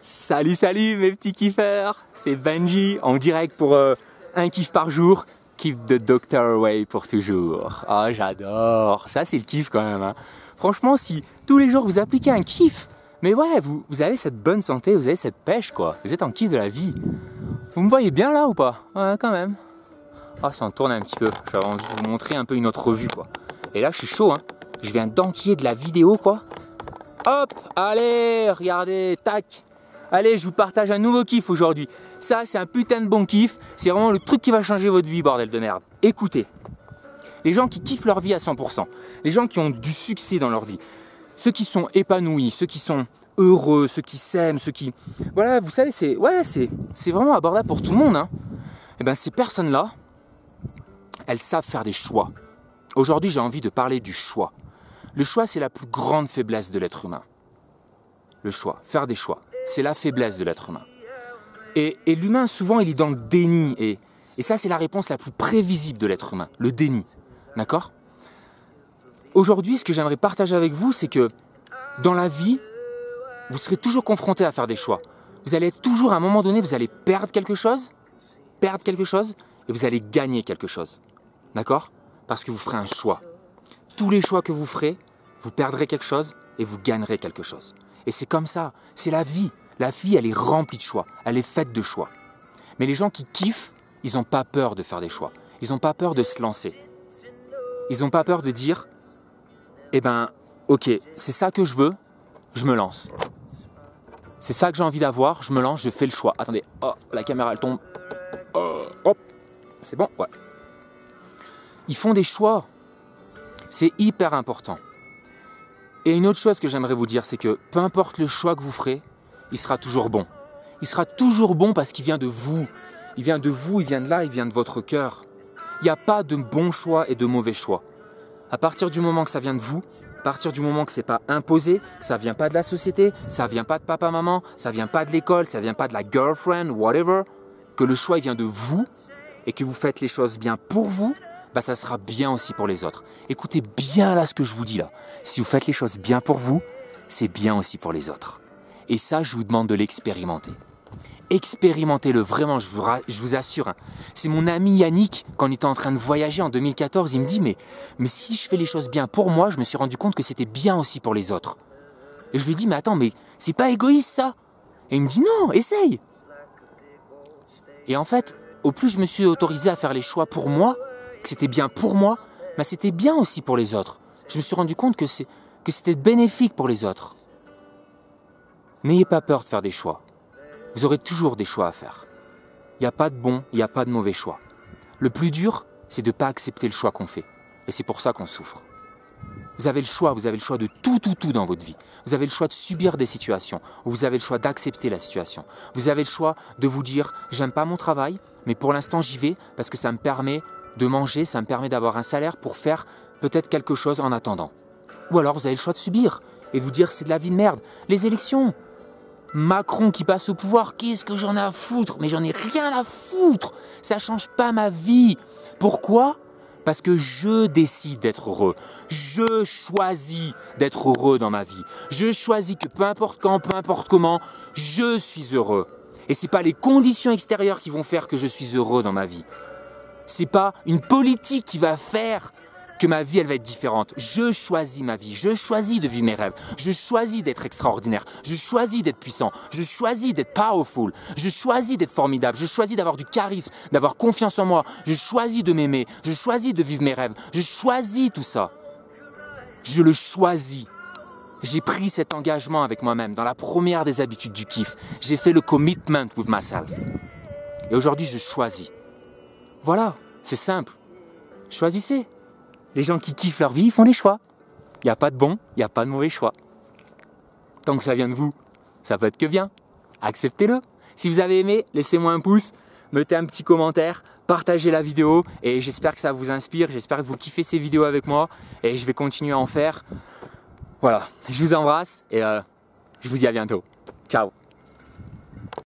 Salut salut mes petits kiffeurs, c'est Benji en direct pour un kiff par jour, kiff de Dr. Away pour toujours. Ah oh, j'adore, ça c'est le kiff quand même hein. Franchement si tous les jours vous appliquez un kiff, mais ouais vous avez cette bonne santé, vous avez cette pêche quoi, vous êtes en kiff de la vie. Vous me voyez bien là ou pas? Ouais quand même. Ah ça en tourne un petit peu, j'avais envie de vous montrer un peu une autre vue quoi. Et là je suis chaud hein, je viens d'enquiller de la vidéo quoi. Hop, allez, regardez, tac. Allez, je vous partage un nouveau kiff aujourd'hui. Ça, c'est un putain de bon kiff. C'est vraiment le truc qui va changer votre vie, bordel de merde. Écoutez, les gens qui kiffent leur vie à 100%, les gens qui ont du succès dans leur vie, ceux qui sont épanouis, ceux qui sont heureux, ceux qui s'aiment, ceux qui... Voilà, vous savez, c'est vraiment abordable pour tout le monde. Hein. Et bien, ces personnes-là, elles savent faire des choix. Aujourd'hui, j'ai envie de parler du choix. Le choix, c'est la plus grande faiblesse de l'être humain. Le choix, faire des choix. C'est la faiblesse de l'être humain. Et l'humain, souvent, il est dans le déni. Et ça, c'est la réponse la plus prévisible de l'être humain, le déni. D'accord? Aujourd'hui, ce que j'aimerais partager avec vous, c'est que dans la vie, vous serez toujours confronté à faire des choix. Vous allez toujours, à un moment donné, vous allez perdre quelque chose, et vous allez gagner quelque chose. D'accord? Parce que vous ferez un choix. Tous les choix que vous ferez, vous perdrez quelque chose et vous gagnerez quelque chose. Et c'est comme ça, c'est la vie. La vie, elle est remplie de choix, elle est faite de choix. Mais les gens qui kiffent, ils n'ont pas peur de faire des choix. Ils n'ont pas peur de se lancer. Ils n'ont pas peur de dire, eh ben, ok, c'est ça que je veux, je me lance. C'est ça que j'ai envie d'avoir, je me lance, je fais le choix. Attendez, oh, la caméra, elle tombe. Oh, hop, c'est bon, ouais. Ils font des choix. C'est hyper important. Et une autre chose que j'aimerais vous dire, c'est que peu importe le choix que vous ferez, il sera toujours bon. Il sera toujours bon parce qu'il vient de vous. Il vient de vous, il vient de là, il vient de votre cœur. Il n'y a pas de bon choix et de mauvais choix. À partir du moment que ça vient de vous, à partir du moment que ce n'est pas imposé, que ça ne vient pas de la société, ça ne vient pas de papa-maman, ça ne vient pas de l'école, ça ne vient pas de la girlfriend, whatever, que le choix il vient de vous et que vous faites les choses bien pour vous, bah ça sera bien aussi pour les autres. Écoutez bien là ce que je vous dis là. Si vous faites les choses bien pour vous, c'est bien aussi pour les autres. Et ça, je vous demande de l'expérimenter. Expérimentez-le, vraiment, je vous assure. Hein. C'est mon ami Yannick, quand on était en train de voyager en 2014, il me dit, mais si je fais les choses bien pour moi, je me suis rendu compte que c'était bien aussi pour les autres. Et je lui dis, mais attends, mais c'est pas égoïste ça? Et il me dit, non, essaye. Et en fait, au plus je me suis autorisé à faire les choix pour moi, que c'était bien pour moi, bah c'était bien aussi pour les autres. Je me suis rendu compte que c'était bénéfique pour les autres. N'ayez pas peur de faire des choix. Vous aurez toujours des choix à faire. Il n'y a pas de bon, il n'y a pas de mauvais choix. Le plus dur, c'est de ne pas accepter le choix qu'on fait. Et c'est pour ça qu'on souffre. Vous avez le choix de tout dans votre vie. Vous avez le choix de subir des situations, ou vous avez le choix d'accepter la situation. Vous avez le choix de vous dire, j'aime pas mon travail, mais pour l'instant j'y vais parce que ça me permet de manger, ça me permet d'avoir un salaire pour faire peut-être quelque chose en attendant. Ou alors vous avez le choix de subir et de vous dire c'est de la vie de merde. Les élections, Macron qui passe au pouvoir, qu'est-ce que j'en ai à foutre? Mais j'en ai rien à foutre. Ça ne change pas ma vie. Pourquoi? Parce que je décide d'être heureux. Je choisis d'être heureux dans ma vie. Je choisis que peu importe quand, peu importe comment, je suis heureux. Et ce n'est pas les conditions extérieures qui vont faire que je suis heureux dans ma vie. Ce n'est pas une politique qui va faire que ma vie elle va être différente. Je choisis ma vie, je choisis de vivre mes rêves, je choisis d'être extraordinaire, je choisis d'être puissant, je choisis d'être powerful, je choisis d'être formidable, je choisis d'avoir du charisme, d'avoir confiance en moi, je choisis de m'aimer, je choisis de vivre mes rêves, je choisis tout ça. Je le choisis. J'ai pris cet engagement avec moi-même dans la première des habitudes du kiff. J'ai fait le commitment with myself. Et aujourd'hui, je choisis. Voilà, c'est simple. Choisissez. Les gens qui kiffent leur vie, ils font des choix. Il n'y a pas de bon, il n'y a pas de mauvais choix. Tant que ça vient de vous, ça peut être que bien. Acceptez-le. Si vous avez aimé, laissez-moi un pouce, mettez un petit commentaire, partagez la vidéo et j'espère que ça vous inspire, j'espère que vous kiffez ces vidéos avec moi et je vais continuer à en faire. Voilà, je vous embrasse et je vous dis à bientôt. Ciao.